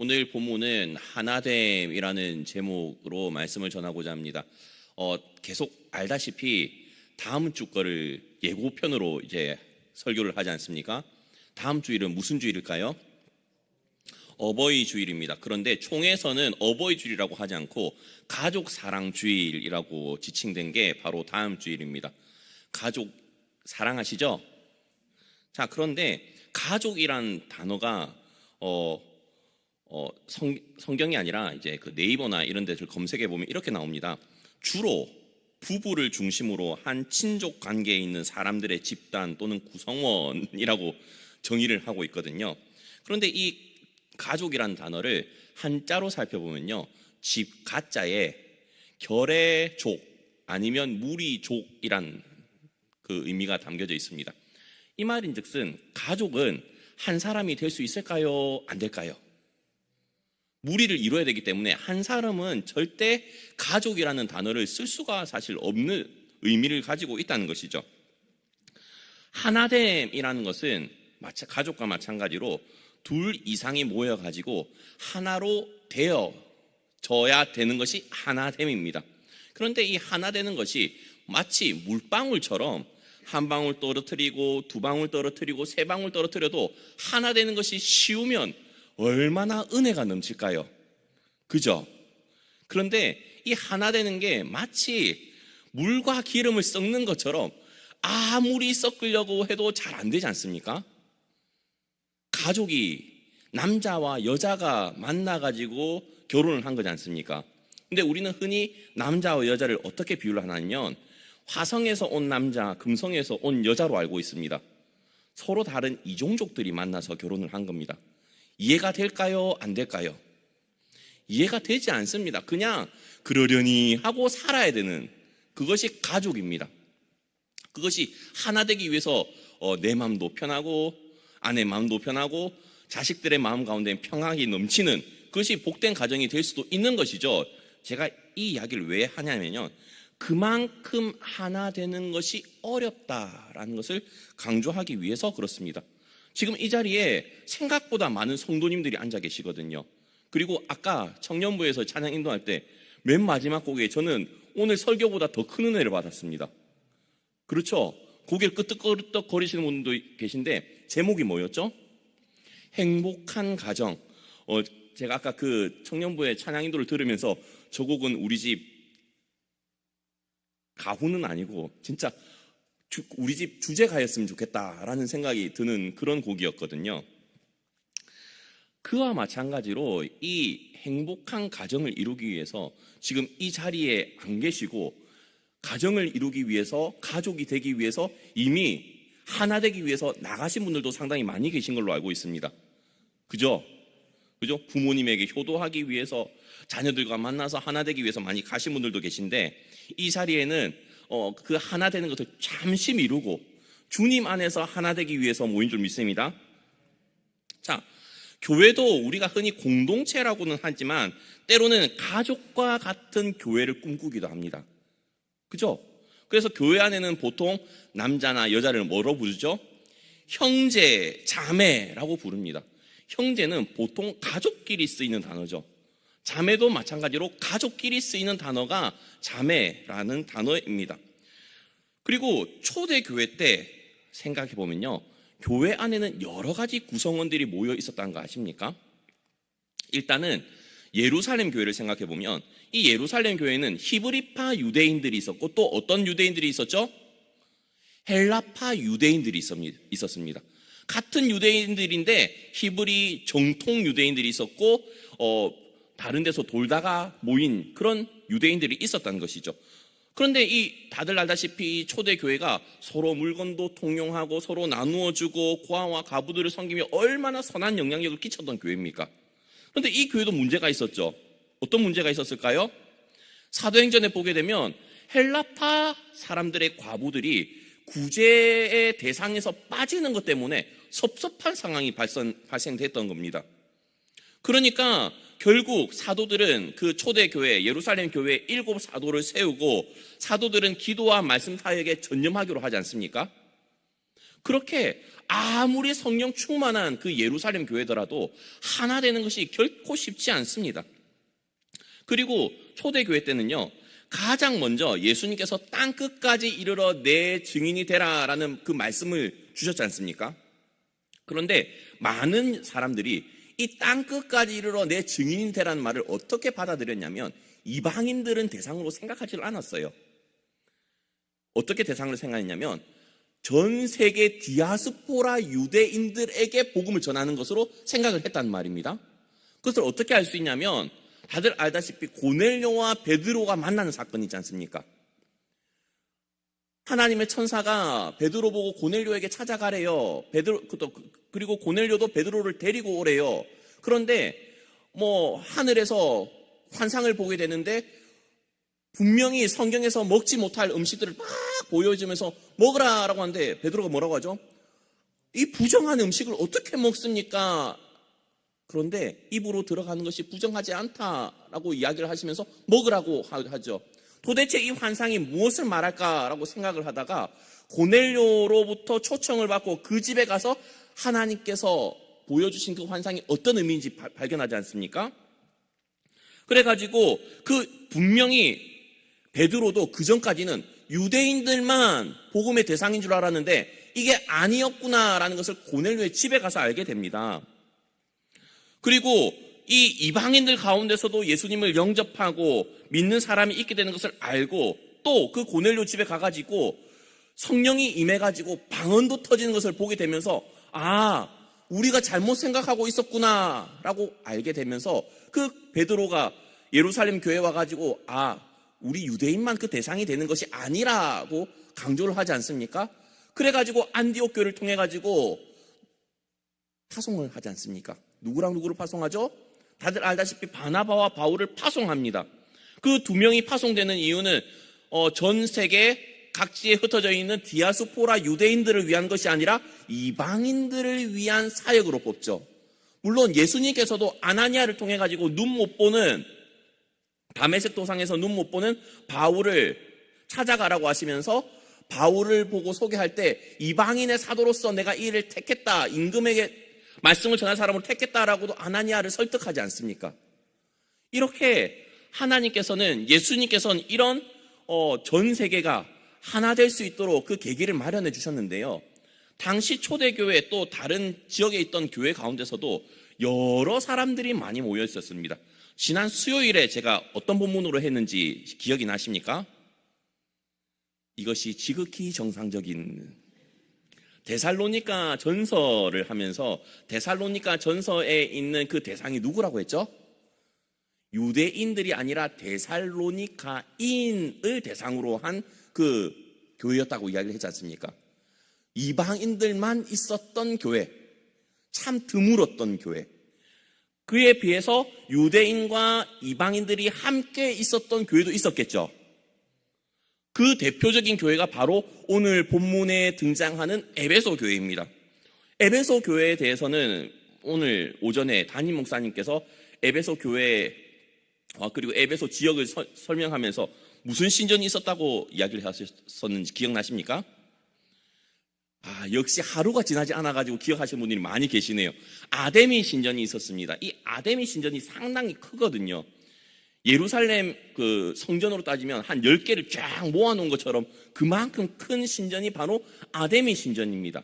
오늘 본문은 하나됨이라는 제목으로 말씀을 전하고자 합니다. 계속 알다시피 다음 주 거를 예고편으로 이제 설교를 하지 않습니까? 다음 주일은 무슨 주일일까요? 어버이 주일입니다. 그런데 총회에서는 어버이 주일이라고 하지 않고 가족 사랑 주일이라고 지칭된 게 바로 다음 주일입니다. 가족 사랑하시죠? 자, 그런데 가족이란 단어가 성경이 아니라 이제 그 네이버나 이런 데를 검색해 보면 이렇게 나옵니다. 주로 부부를 중심으로 한 친족 관계에 있는 사람들의 집단 또는 구성원이라고 정의를 하고 있거든요. 그런데 이 가족이란 단어를 한자로 살펴보면요, 집 가자에 결의족 아니면 무리족이란 그 의미가 담겨져 있습니다. 이 말인즉슨 가족은 한 사람이 될 수 있을까요? 안 될까요? 무리를 이루어야 되기 때문에 한 사람은 절대 가족이라는 단어를 쓸 수가 사실 없는 의미를 가지고 있다는 것이죠. 하나됨이라는 것은 가족과 마찬가지로 둘 이상이 모여가지고 하나로 되어져야 되는 것이 하나됨입니다. 그런데 이 하나 되는 것이 마치 물방울처럼 한 방울 떨어뜨리고 두 방울 떨어뜨리고 세 방울 떨어뜨려도 하나 되는 것이 쉬우면 얼마나 은혜가 넘칠까요? 그죠? 그런데 이 하나 되는 게 마치 물과 기름을 섞는 것처럼 아무리 섞으려고 해도 잘 안 되지 않습니까? 가족이 남자와 여자가 만나가지고 결혼을 한 거지 않습니까? 근데 우리는 흔히 남자와 여자를 어떻게 비유를 하냐면 화성에서 온 남자, 금성에서 온 여자로 알고 있습니다. 서로 다른 이종족들이 만나서 결혼을 한 겁니다. 이해가 될까요? 안 될까요? 이해가 되지 않습니다. 그냥 그러려니 하고 살아야 되는 그것이 가족입니다. 그것이 하나 되기 위해서 내 마음도 편하고 아내 마음도 편하고 자식들의 마음 가운데 평안이 넘치는 그것이 복된 가정이 될 수도 있는 것이죠. 제가 이 이야기를 왜 하냐면요, 그만큼 하나 되는 것이 어렵다라는 것을 강조하기 위해서 그렇습니다. 지금 이 자리에 생각보다 많은 성도님들이 앉아 계시거든요. 그리고 아까 청년부에서 찬양 인도할 때 맨 마지막 곡에 저는 오늘 설교보다 더 큰 은혜를 받았습니다. 그렇죠? 고개를 끄덕끄덕 거리시는 분들도 계신데 제목이 뭐였죠? 행복한 가정. 제가 아까 그 청년부의 찬양 인도를 들으면서 저 곡은 우리 집 가훈은 아니고 진짜 우리 집 주제가였으면 좋겠다라는 생각이 드는 그런 곡이었거든요. 그와 마찬가지로 이 행복한 가정을 이루기 위해서 지금 이 자리에 안 계시고 가정을 이루기 위해서 가족이 되기 위해서 이미 하나 되기 위해서 나가신 분들도 상당히 많이 계신 걸로 알고 있습니다. 그죠? 부모님에게 효도하기 위해서 자녀들과 만나서 하나 되기 위해서 많이 가신 분들도 계신데 이 자리에는 그 하나 되는 것을 잠시 미루고 주님 안에서 하나 되기 위해서 모인 줄 믿습니다. 자, 교회도 우리가 흔히 공동체라고는 하지만 때로는 가족과 같은 교회를 꿈꾸기도 합니다. 그죠? 그래서 교회 안에는 보통 남자나 여자를 뭐로 부르죠? 형제, 자매라고 부릅니다. 형제는 보통 가족끼리 쓰이는 단어죠. 자매도 마찬가지로 가족끼리 쓰이는 단어가 자매라는 단어입니다. 그리고 초대교회 때 생각해보면요, 교회 안에는 여러 가지 구성원들이 모여 있었다는 거 아십니까? 일단은 예루살렘 교회를 생각해보면 이 예루살렘 교회는 히브리파 유대인들이 있었고 또 어떤 유대인들이 있었죠? 헬라파 유대인들이 있었습니다. 같은 유대인들인데 히브리 정통 유대인들이 있었고 다른 데서 돌다가 모인 그런 유대인들이 있었다는 것이죠. 그런데 이 다들 알다시피 초대교회가 서로 물건도 통용하고 서로 나누어주고 고아와 가부들을 섬기며 얼마나 선한 영향력을 끼쳤던 교회입니까? 그런데 이 교회도 문제가 있었죠. 어떤 문제가 있었을까요? 사도행전에 보게 되면 헬라파 사람들의 과부들이 구제의 대상에서 빠지는 것 때문에 섭섭한 상황이 발생됐던 겁니다. 그러니까 결국 사도들은 그 초대교회 예루살렘 교회에 7 사도를 세우고 사도들은 기도와 말씀 사역에 전념하기로 하지 않습니까? 그렇게 아무리 성령 충만한 그 예루살렘 교회더라도 하나 되는 것이 결코 쉽지 않습니다. 그리고 초대교회 때는요, 가장 먼저 예수님께서 땅끝까지 이르러 내 증인이 되라라는 그 말씀을 주셨지 않습니까? 그런데 많은 사람들이 이 땅끝까지 이르러 내 증인이 되라는 말을 어떻게 받아들였냐면 이방인들은 대상으로 생각하지를 않았어요. 어떻게 대상으로 생각했냐면 전 세계 디아스포라 유대인들에게 복음을 전하는 것으로 생각을 했단 말입니다. 그것을 어떻게 알 수 있냐면 다들 알다시피 고넬료와 베드로가 만나는 사건이 있지 않습니까? 하나님의 천사가 베드로 보고 고넬료에게 찾아가래요. 그리고 고넬료도 베드로를 데리고 오래요. 그런데 하늘에서 환상을 보게 되는데 분명히 성경에서 먹지 못할 음식들을 막 보여주면서 먹으라라고 하는데 베드로가 뭐라고 하죠? 이 부정한 음식을 어떻게 먹습니까? 그런데 입으로 들어가는 것이 부정하지 않다라고 이야기를 하시면서 먹으라고 하죠. 도대체 이 환상이 무엇을 말할까라고 생각을 하다가 고넬료로부터 초청을 받고 그 집에 가서 하나님께서 보여주신 그 환상이 어떤 의미인지 발견하지 않습니까? 그래가지고 분명히 베드로도 그 전까지는 유대인들만 복음의 대상인 줄 알았는데 이게 아니었구나라는 것을 고넬료의 집에 가서 알게 됩니다. 그리고 이 이방인들 가운데서도 예수님을 영접하고 믿는 사람이 있게 되는 것을 알고 또 그 고넬료 집에 가가지고 성령이 임해가지고 방언도 터지는 것을 보게 되면서 우리가 잘못 생각하고 있었구나라고 알게 되면서 그 베드로가 예루살렘 교회에 와가지고 우리 유대인만 그 대상이 되는 것이 아니라고 강조를 하지 않습니까? 그래가지고 안디옥 교회를 통해가지고 파송을 하지 않습니까? 누구랑 누구를 파송하죠? 다들 알다시피 바나바와 바울을 파송합니다. 그 두 명이 파송되는 이유는 전 세계 각지에 흩어져 있는 디아스포라 유대인들을 위한 것이 아니라 이방인들을 위한 사역으로 뽑죠. 물론 예수님께서도 아나니아를 통해 가지고 눈 못 보는 다메섹 도상에서 눈 못 보는 바울을 찾아가라고 하시면서 바울을 보고 소개할 때 이방인의 사도로서 내가 이 일을 택했다, 임금에게 말씀을 전할 사람으로 택했다라고도 아나니아를 설득하지 않습니까? 이렇게 예수님께서는 이런 전 세계가 하나 될 수 있도록 그 계기를 마련해 주셨는데요. 당시 초대교회 또 다른 지역에 있던 교회 가운데서도 여러 사람들이 많이 모여 있었습니다. 지난 수요일에 제가 어떤 본문으로 했는지 기억이 나십니까? 이것이 지극히 정상적인 데살로니가 전서를 하면서 데살로니가 전서에 있는 그 대상이 누구라고 했죠? 유대인들이 아니라 데살로니가인을 대상으로 한 그 교회였다고 이야기를 했지 않습니까? 이방인들만 있었던 교회, 참 드물었던 교회. 그에 비해서 유대인과 이방인들이 함께 있었던 교회도 있었겠죠. 그 대표적인 교회가 바로 오늘 본문에 등장하는 에베소 교회입니다. 에베소 교회에 대해서는 오늘 오전에 담임 목사님께서 에베소 교회 그리고 에베소 지역을 설명하면서 무슨 신전이 있었다고 이야기를 하셨었는지 기억나십니까? 역시 하루가 지나지 않아가지고 기억하시는 분들이 많이 계시네요. 아데미 신전이 있었습니다. 이 아데미 신전이 상당히 크거든요. 예루살렘 그 성전으로 따지면 한 10개를 쫙 모아놓은 것처럼 그만큼 큰 신전이 바로 아데미 신전입니다.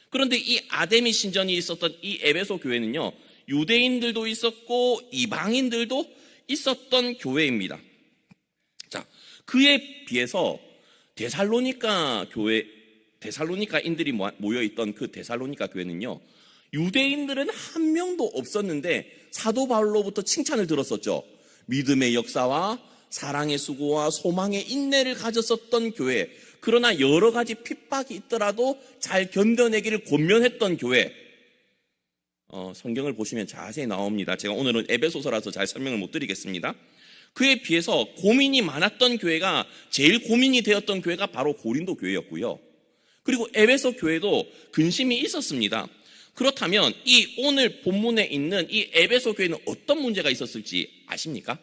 그런데 이 아데미 신전이 있었던 이 에베소 교회는요, 유대인들도 있었고 이방인들도 있었던 교회입니다. 자, 그에 비해서 데살로니가인들이 모여있던 그 데살로니가 교회는요, 유대인들은 한 명도 없었는데 사도 바울로부터 칭찬을 들었었죠. 믿음의 역사와 사랑의 수고와 소망의 인내를 가졌었던 교회, 그러나 여러 가지 핍박이 있더라도 잘 견뎌내기를 권면했던 교회. 성경을 보시면 자세히 나옵니다. 제가 오늘은 에베소서라서 잘 설명을 못 드리겠습니다. 그에 비해서 고민이 많았던 교회가, 제일 고민이 되었던 교회가 바로 고린도 교회였고요. 그리고 에베소 교회도 근심이 있었습니다. 그렇다면 이 오늘 본문에 있는 이 에베소 교회는 어떤 문제가 있었을지 아십니까?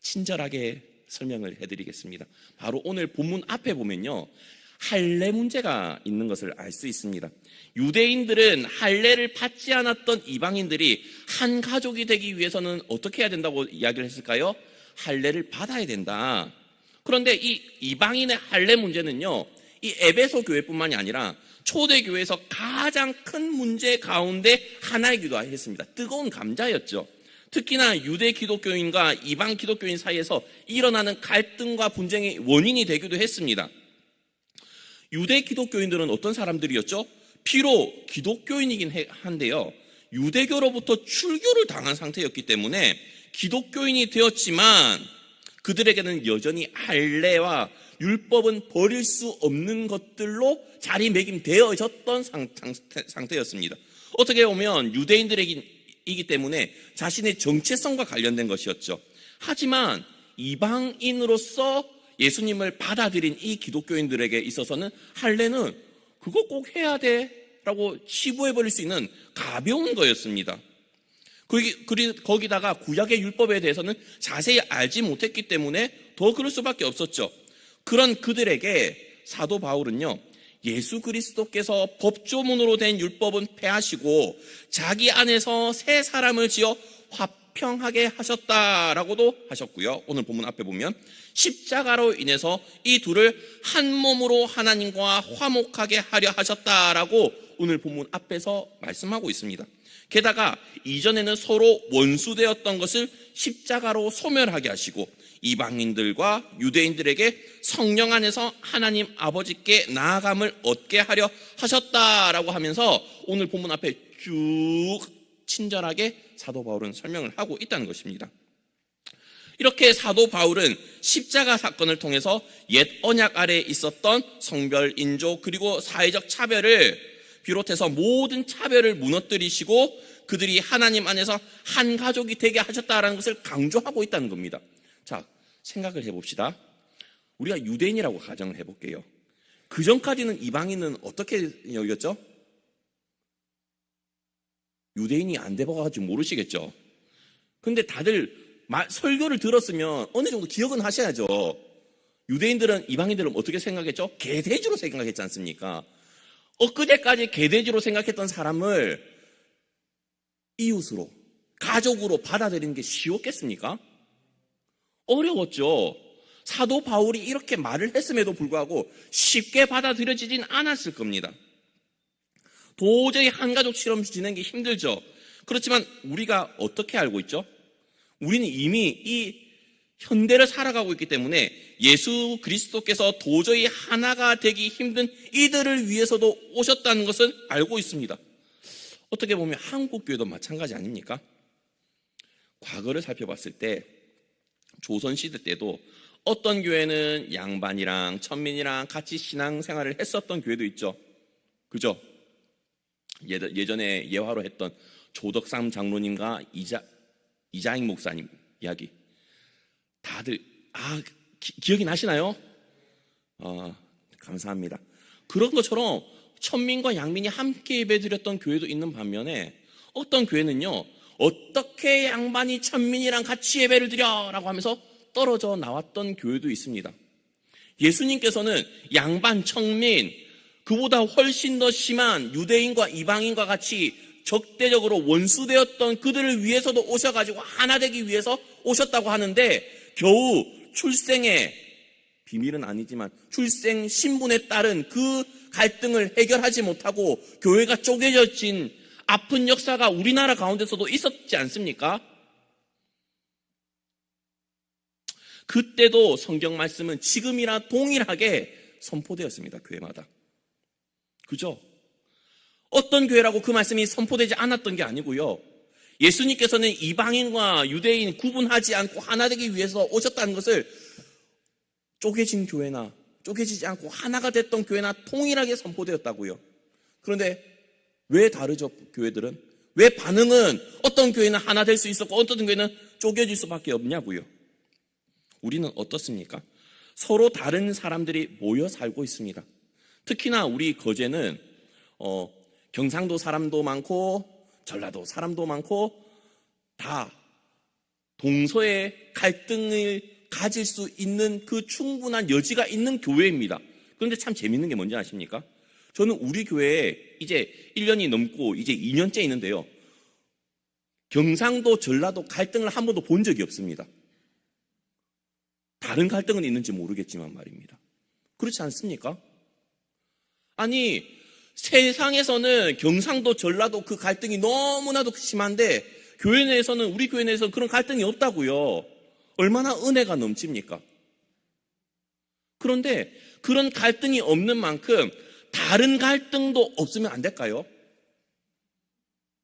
친절하게 설명을 해드리겠습니다. 바로 오늘 본문 앞에 보면요, 할례 문제가 있는 것을 알 수 있습니다. 유대인들은 할례를 받지 않았던 이방인들이 한 가족이 되기 위해서는 어떻게 해야 된다고 이야기를 했을까요? 할례를 받아야 된다. 그런데 이 이방인의 할례 문제는요, 이 에베소 교회뿐만이 아니라 초대교회에서 가장 큰 문제 가운데 하나이기도 했습니다. 뜨거운 감자였죠. 특히나 유대 기독교인과 이방 기독교인 사이에서 일어나는 갈등과 분쟁의 원인이 되기도 했습니다. 유대 기독교인들은 어떤 사람들이었죠? 비록 기독교인이긴 한데요, 유대교로부터 출교를 당한 상태였기 때문에 기독교인이 되었지만 그들에게는 여전히 할례와 율법은 버릴 수 없는 것들로 자리매김되어졌던 상태였습니다. 어떻게 보면 유대인들이기 때문에 자신의 정체성과 관련된 것이었죠. 하지만 이방인으로서 예수님을 받아들인 이 기독교인들에게 있어서는 할례는 그거 꼭 해야 돼 라고 치부해버릴 수 있는 가벼운 거였습니다. 거기다가 구약의 율법에 대해서는 자세히 알지 못했기 때문에 더 그럴 수밖에 없었죠. 그런 그들에게 사도 바울은요, 예수 그리스도께서 법조문으로 된 율법은 폐하시고 자기 안에서 새 사람을 지어 화평하게 하셨다라고도 하셨고요. 오늘 본문 앞에 보면 십자가로 인해서 이 둘을 한 몸으로 하나님과 화목하게 하려 하셨다라고 오늘 본문 앞에서 말씀하고 있습니다. 게다가 이전에는 서로 원수되었던 것을 십자가로 소멸하게 하시고 이방인들과 유대인들에게 성령 안에서 하나님 아버지께 나아감을 얻게 하려 하셨다라고 하면서 오늘 본문 앞에 쭉 친절하게 사도 바울은 설명을 하고 있다는 것입니다. 이렇게 사도 바울은 십자가 사건을 통해서 옛 언약 아래에 있었던 성별, 인종 그리고 사회적 차별을 비롯해서 모든 차별을 무너뜨리시고 그들이 하나님 안에서 한 가족이 되게 하셨다라는 것을 강조하고 있다는 겁니다. 자, 생각을 해봅시다. 우리가 유대인이라고 가정을 해볼게요. 그 전까지는 이방인은 어떻게 여겼죠? 유대인이 안 돼봐가지고 모르시겠죠? 근데 다들 설교를 들었으면 어느 정도 기억은 하셔야죠. 유대인들은 이방인들은 어떻게 생각했죠? 개돼지로 생각했지 않습니까? 엊그제까지 개돼지로 생각했던 사람을 이웃으로, 가족으로 받아들이는 게 쉬웠겠습니까? 어려웠죠. 사도 바울이 이렇게 말을 했음에도 불구하고 쉽게 받아들여지진 않았을 겁니다. 도저히 한 가족처럼 지내는 게 힘들죠. 그렇지만 우리가 어떻게 알고 있죠? 우리는 이미 이 현대를 살아가고 있기 때문에 예수 그리스도께서 도저히 하나가 되기 힘든 이들을 위해서도 오셨다는 것은 알고 있습니다. 어떻게 보면 한국 교회도 마찬가지 아닙니까? 과거를 살펴봤을 때 조선시대 때도 어떤 교회는 양반이랑 천민이랑 같이 신앙생활을 했었던 교회도 있죠. 그죠? 예전에 예화로 했던 조덕삼 장로님과 이자익 목사님 이야기 다들 기억이 나시나요? 감사합니다. 그런 것처럼 천민과 양민이 함께 예배드렸던 교회도 있는 반면에 어떤 교회는요, 어떻게 양반이 천민이랑 같이 예배를 드려라고 하면서 떨어져 나왔던 교회도 있습니다. 예수님께서는 양반, 천민, 그보다 훨씬 더 심한 유대인과 이방인과 같이 적대적으로 원수되었던 그들을 위해서도 오셔가지고 하나 되기 위해서 오셨다고 하는데 겨우 출생의 비밀은 아니지만 출생 신분에 따른 그 갈등을 해결하지 못하고 교회가 쪼개져진 아픈 역사가 우리나라 가운데서도 있었지 않습니까? 그때도 성경 말씀은 지금이나 동일하게 선포되었습니다. 교회마다. 그죠? 어떤 교회라고 그 말씀이 선포되지 않았던 게 아니고요. 예수님께서는 이방인과 유대인 구분하지 않고 하나 되기 위해서 오셨다는 것을 쪼개진 교회나 쪼개지지 않고 하나가 됐던 교회나 통일하게 선포되었다고요. 그런데 왜 다르죠, 교회들은? 왜 반응은 어떤 교회는 하나 될 수 있었고 어떤 교회는 쪼개질 수밖에 없냐고요. 우리는 어떻습니까? 서로 다른 사람들이 모여 살고 있습니다. 특히나 우리 거제는 경상도 사람도 많고 전라도 사람도 많고 다 동서의 갈등을 가질 수 있는 그 충분한 여지가 있는 교회입니다. 그런데 참 재밌는 게 뭔지 아십니까? 저는 우리 교회에 이제 1년이 넘고 이제 2년째 있는데요. 경상도, 전라도 갈등을 한 번도 본 적이 없습니다. 다른 갈등은 있는지 모르겠지만 말입니다. 그렇지 않습니까? 아니, 세상에서는 경상도, 전라도 그 갈등이 너무나도 심한데 교회 내에서는, 우리 교회 내에서는 그런 갈등이 없다고요. 얼마나 은혜가 넘칩니까? 그런데 그런 갈등이 없는 만큼 다른 갈등도 없으면 안 될까요?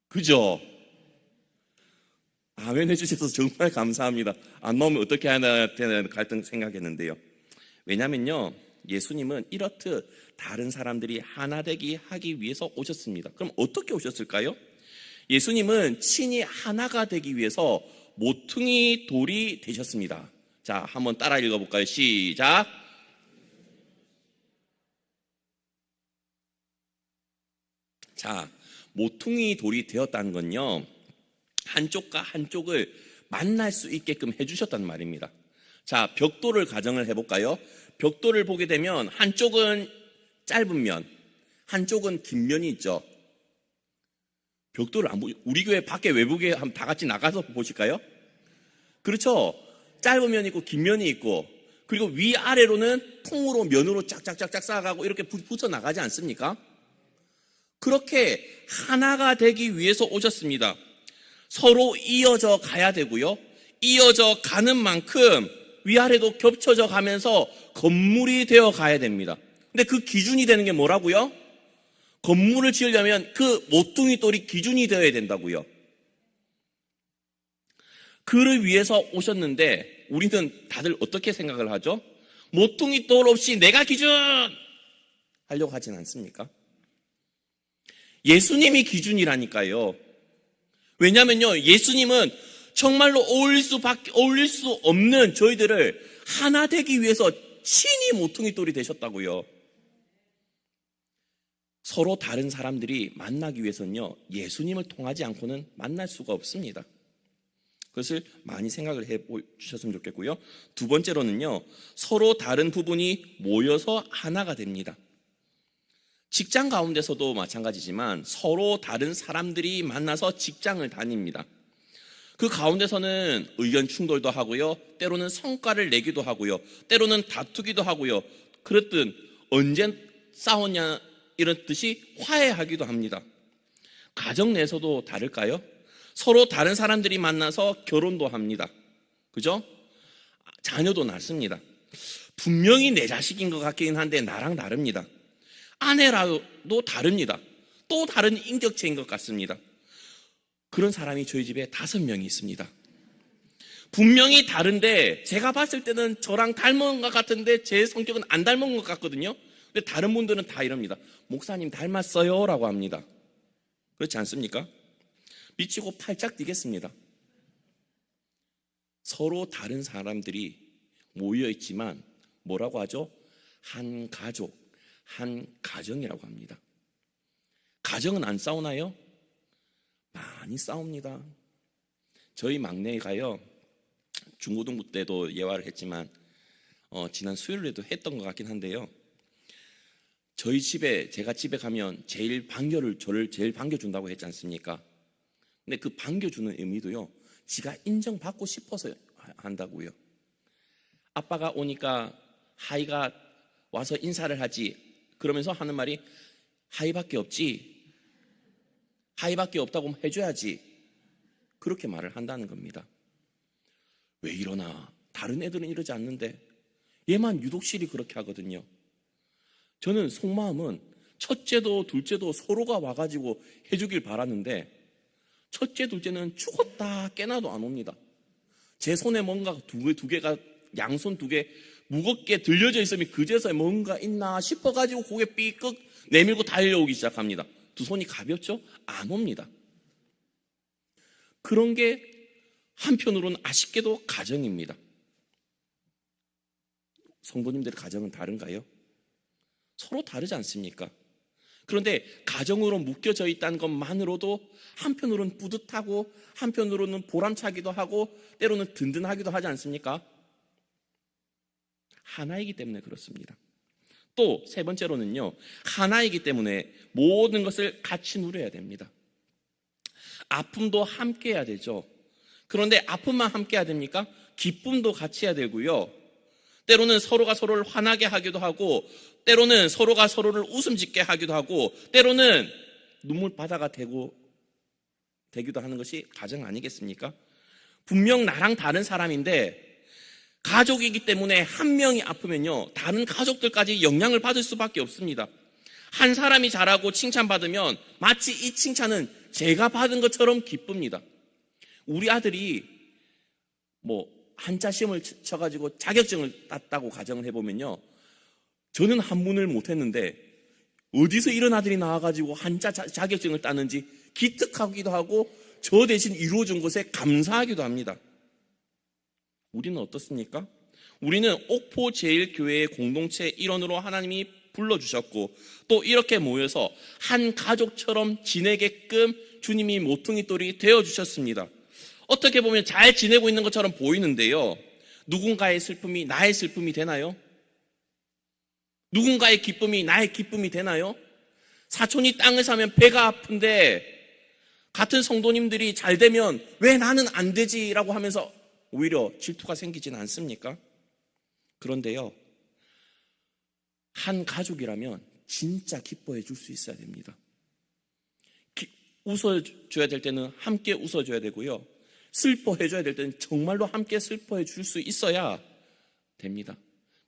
그죠? 아멘 해주셔서 정말 감사합니다. 안 나오면 어떻게 해야 되는 갈등 생각했는데요. 왜냐면요, 예수님은 이렇듯 다른 사람들이 하나 되기 하기 위해서 오셨습니다. 그럼 어떻게 오셨을까요? 예수님은 친히 하나가 되기 위해서 모퉁이 돌이 되셨습니다. 자, 한번 따라 읽어볼까요? 시작. 자, 모퉁이 돌이 되었다는 건요, 한쪽과 한쪽을 만날 수 있게끔 해주셨단 말입니다. 자, 벽돌을 가정을 해볼까요? 벽돌을 보게 되면 한쪽은 짧은 면, 한쪽은 긴 면이 있죠. 벽돌을 우리 교회 밖에 외부에 한번 다 같이 나가서 보실까요? 그렇죠. 짧은 면이 있고 긴 면이 있고, 그리고 위아래로는 통으로 면으로 짝짝짝짝 쌓아가고 이렇게 붙어 나가지 않습니까? 그렇게 하나가 되기 위해서 오셨습니다. 서로 이어져 가야 되고요. 이어져 가는 만큼 위아래도 겹쳐져 가면서 건물이 되어 가야 됩니다. 근데 그 기준이 되는 게 뭐라고요? 건물을 지으려면 그 모퉁이 돌이 기준이 되어야 된다고요. 그를 위해서 오셨는데 우리는 다들 어떻게 생각을 하죠? 모퉁이 돌 없이 내가 기준! 하려고 하진 않습니까? 예수님이 기준이라니까요. 왜냐면요, 예수님은 정말로 어울릴 수 없는 저희들을 하나 되기 위해서 친히 모퉁이 돌이 되셨다고요. 서로 다른 사람들이 만나기 위해서는요, 예수님을 통하지 않고는 만날 수가 없습니다. 그것을 많이 생각을 해주셨으면 좋겠고요. 두 번째로는요, 서로 다른 부분이 모여서 하나가 됩니다. 직장 가운데서도 마찬가지지만 서로 다른 사람들이 만나서 직장을 다닙니다. 그 가운데서는 의견 충돌도 하고요, 때로는 성과를 내기도 하고요, 때로는 다투기도 하고요, 그렇듯 언제 싸웠냐 이런 뜻이 화해하기도 합니다. 가정 내에서도 다를까요? 서로 다른 사람들이 만나서 결혼도 합니다. 그죠? 자녀도 낳습니다. 분명히 내 자식인 것 같긴 한데 나랑 다릅니다. 아내라도 다릅니다. 또 다른 인격체인 것 같습니다. 그런 사람이 저희 집에 5명이 있습니다. 분명히 다른데 제가 봤을 때는 저랑 닮은 것 같은데 제 성격은 안 닮은 것 같거든요. 근데 다른 분들은 다 이럽니다. 목사님 닮았어요 라고 합니다. 그렇지 않습니까? 미치고 팔짝 뛰겠습니다. 서로 다른 사람들이 모여있지만 뭐라고 하죠? 한 가족, 한 가정이라고 합니다. 가정은 안 싸우나요? 많이 싸웁니다. 저희 막내가요, 중고등부 때도 예화를 했지만 지난 수요일에도 했던 것 같긴 한데요, 저희 집에, 제가 집에 가면 저를 제일 반겨준다고 했지 않습니까? 근데 그 반겨주는 의미도요, 지가 인정받고 싶어서 한다고요. 아빠가 오니까 하이가 와서 인사를 하지, 그러면서 하는 말이 하이밖에 없지, 하이밖에 없다고 해줘야지, 그렇게 말을 한다는 겁니다. 왜 이러나? 다른 애들은 이러지 않는데 얘만 유독실이 그렇게 하거든요. 저는 속마음은 첫째도 둘째도 서로가 와가지고 해주길 바라는데 첫째 둘째는 죽었다 깨나도 안 옵니다. 제 손에 뭔가 두 개가, 양손 2개 무겁게 들려져 있으면 그제서야 뭔가 있나 싶어가지고 고개 삐끗 내밀고 달려오기 시작합니다. 두 손이 가볍죠? 안 옵니다. 그런 게 한편으로는 아쉽게도 가정입니다. 성도님들의 가정은 다른가요? 서로 다르지 않습니까? 그런데 가정으로 묶여져 있다는 것만으로도 한편으로는 뿌듯하고 한편으로는 보람차기도 하고 때로는 든든하기도 하지 않습니까? 하나이기 때문에 그렇습니다. 또 세 번째로는요, 하나이기 때문에 모든 것을 같이 누려야 됩니다. 아픔도 함께 해야 되죠. 그런데 아픔만 함께 해야 됩니까? 기쁨도 같이 해야 되고요. 때로는 서로가 서로를 화나게 하기도 하고, 때로는 서로가 서로를 웃음 짓게 하기도 하고, 때로는 눈물바다가 되기도 하는 것이 가정 아니겠습니까? 분명 나랑 다른 사람인데 가족이기 때문에 한 명이 아프면요, 다른 가족들까지 영향을 받을 수밖에 없습니다. 한 사람이 잘하고 칭찬받으면 마치 이 칭찬은 제가 받은 것처럼 기쁩니다. 우리 아들이 한자 시험을 쳐가지고 자격증을 땄다고 가정을 해보면요, 저는 한문을 못했는데 어디서 이런 아들이 나와가지고 한자 자격증을 땄는지 기특하기도 하고 저 대신 이루어준 것에 감사하기도 합니다. 우리는 어떻습니까? 우리는 옥포 제일교회의 공동체 일원으로 하나님이 불러주셨고, 또 이렇게 모여서 한 가족처럼 지내게끔 주님이 모퉁이돌이 되어주셨습니다. 어떻게 보면 잘 지내고 있는 것처럼 보이는데요, 누군가의 슬픔이 나의 슬픔이 되나요? 누군가의 기쁨이 나의 기쁨이 되나요? 사촌이 땅을 사면 배가 아픈데 같은 성도님들이 잘 되면 왜 나는 안 되지라고 하면서 오히려 질투가 생기지는 않습니까? 그런데요, 한 가족이라면 진짜 기뻐해 줄 수 있어야 됩니다. 웃어줘야 될 때는 함께 웃어줘야 되고요, 슬퍼해줘야 될 때는 정말로 함께 슬퍼해 줄 수 있어야 됩니다.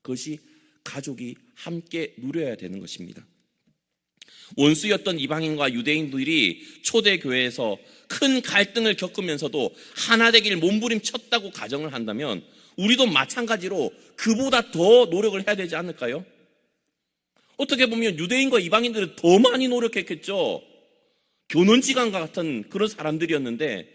그것이 가족이 함께 누려야 되는 것입니다. 원수였던 이방인과 유대인들이 초대교회에서 큰 갈등을 겪으면서도 하나 되길 몸부림쳤다고 가정을 한다면 우리도 마찬가지로 그보다 더 노력을 해야 되지 않을까요? 어떻게 보면 유대인과 이방인들은 더 많이 노력했겠죠. 교넌지간과 같은 그런 사람들이었는데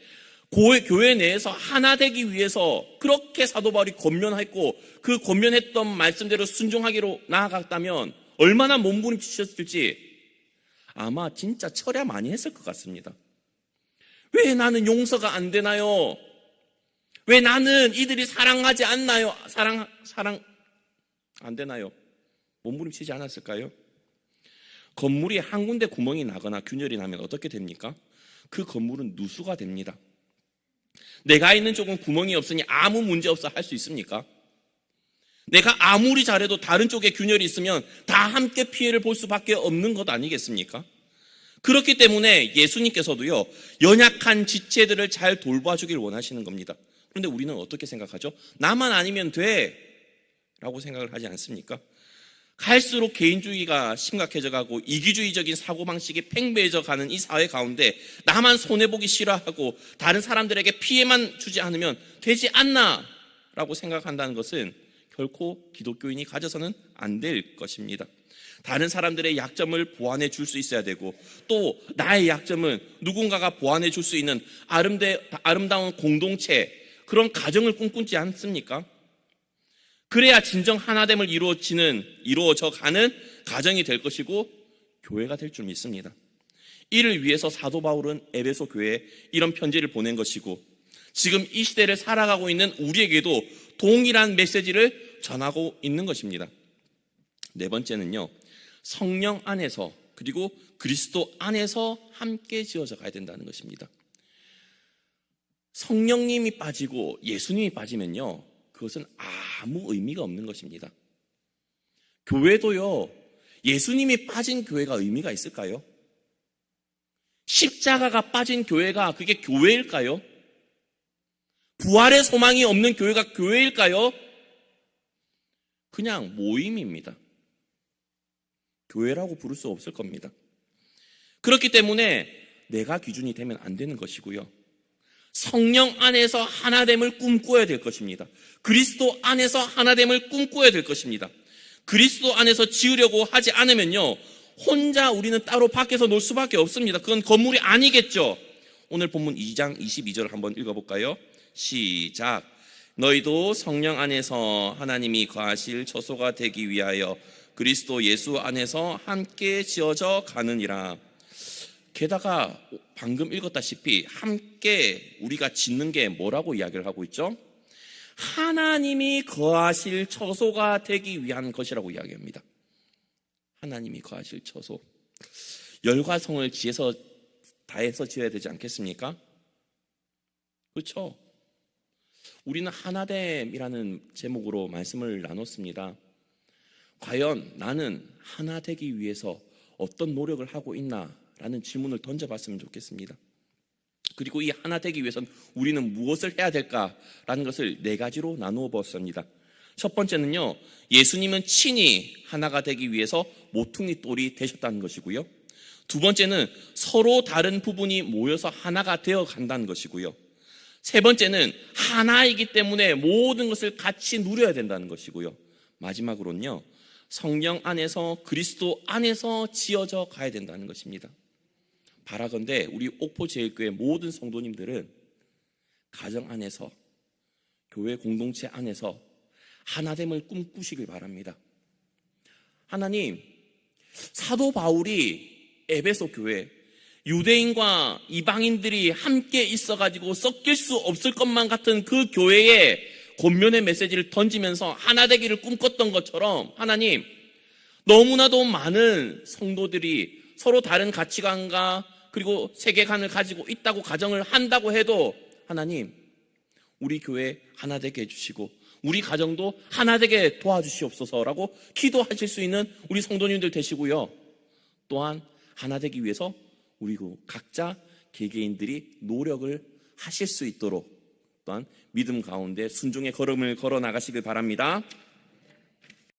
교회 내에서 하나 되기 위해서 그렇게 사도 바울이 권면했고 그 권면했던 말씀대로 순종하기로 나아갔다면 얼마나 몸부림치셨을지 아마 진짜 철야 많이 했을 것 같습니다. 왜 나는 용서가 안 되나요? 왜 나는 이들이 사랑하지 않나요? 사랑 안 되나요? 몸부림치지 않았을까요? 건물이 한 군데 구멍이 나거나 균열이 나면 어떻게 됩니까? 그 건물은 누수가 됩니다. 내가 있는 쪽은 구멍이 없으니 아무 문제 없어 할 수 있습니까? 내가 아무리 잘해도 다른 쪽에 균열이 있으면 다 함께 피해를 볼 수밖에 없는 것 아니겠습니까? 그렇기 때문에 예수님께서도요, 연약한 지체들을 잘 돌봐주길 원하시는 겁니다. 그런데 우리는 어떻게 생각하죠? 나만 아니면 돼 라고 생각을 하지 않습니까? 갈수록 개인주의가 심각해져 가고 이기주의적인 사고방식이 팽배해져 가는 이 사회 가운데 나만 손해보기 싫어하고 다른 사람들에게 피해만 주지 않으면 되지 않나 라고 생각한다는 것은 결코 기독교인이 가져서는 안 될 것입니다. 다른 사람들의 약점을 보완해 줄 수 있어야 되고, 또 나의 약점은 누군가가 보완해 줄 수 있는 아름다운 공동체, 그런 가정을 꿈꾸지 않습니까? 그래야 진정 하나됨을 이루어져 가는 가정이 될 것이고 교회가 될 줄 믿습니다. 이를 위해서 사도 바울은 에베소 교회에 이런 편지를 보낸 것이고, 지금 이 시대를 살아가고 있는 우리에게도 동일한 메시지를 전하고 있는 것입니다. 네 번째는요, 성령 안에서 그리고 그리스도 안에서 함께 지어져 가야 된다는 것입니다. 성령님이 빠지고 예수님이 빠지면요, 그것은 아무 의미가 없는 것입니다. 교회도요, 예수님이 빠진 교회가 의미가 있을까요? 십자가가 빠진 교회가 그게 교회일까요? 부활의 소망이 없는 교회가 교회일까요? 그냥 모임입니다. 교회라고 부를 수 없을 겁니다. 그렇기 때문에 내가 기준이 되면 안 되는 것이고요, 성령 안에서 하나됨을 꿈꿔야 될 것입니다. 그리스도 안에서 하나됨을 꿈꿔야 될 것입니다. 그리스도 안에서 지으려고 하지 않으면요, 혼자 우리는 따로 밖에서 놀 수밖에 없습니다. 그건 건물이 아니겠죠. 오늘 본문 2장 22절을 한번 읽어볼까요? 시작. 너희도 성령 안에서 하나님이 거하실 처소가 되기 위하여 그리스도 예수 안에서 함께 지어져 가느니라. 게다가 방금 읽었다시피 함께 우리가 짓는 게 뭐라고 이야기를 하고 있죠? 하나님이 거하실 처소가 되기 위한 것이라고 이야기합니다. 하나님이 거하실 처소. 열과 성을 지혜서 다해서 지어야 되지 않겠습니까? 그렇죠? 우리는 하나됨이라는 제목으로 말씀을 나눴습니다. 과연 나는 하나 되기 위해서 어떤 노력을 하고 있나라는 질문을 던져봤으면 좋겠습니다. 그리고 이 하나 되기 위해서는 우리는 무엇을 해야 될까라는 것을 4가지로 나누어 보았습니다. 첫 번째는요, 예수님은 친히 하나가 되기 위해서 모퉁이 돌이 되셨다는 것이고요. 두 번째는 서로 다른 부분이 모여서 하나가 되어 간다는 것이고요. 세 번째는 하나이기 때문에 모든 것을 같이 누려야 된다는 것이고요. 마지막으로는요, 성령 안에서 그리스도 안에서 지어져 가야 된다는 것입니다. 바라건대 우리 옥포제일교회 모든 성도님들은 가정 안에서, 교회 공동체 안에서 하나됨을 꿈꾸시길 바랍니다. 하나님, 사도 바울이 에베소 교회, 유대인과 이방인들이 함께 있어가지고 섞일 수 없을 것만 같은 그 교회에 권면의 메시지를 던지면서 하나 되기를 꿈꿨던 것처럼, 하나님, 너무나도 많은 성도들이 서로 다른 가치관과 그리고 세계관을 가지고 있다고 가정을 한다고 해도, 하나님, 우리 교회 하나 되게 해주시고 우리 가정도 하나 되게 도와주시옵소서라고 기도하실 수 있는 우리 성도님들 되시고요. 또한 하나 되기 위해서 우리 각자 개개인들이 노력을 하실 수 있도록 또한 믿음 가운데 순종의 걸음을 걸어 나가시길 바랍니다.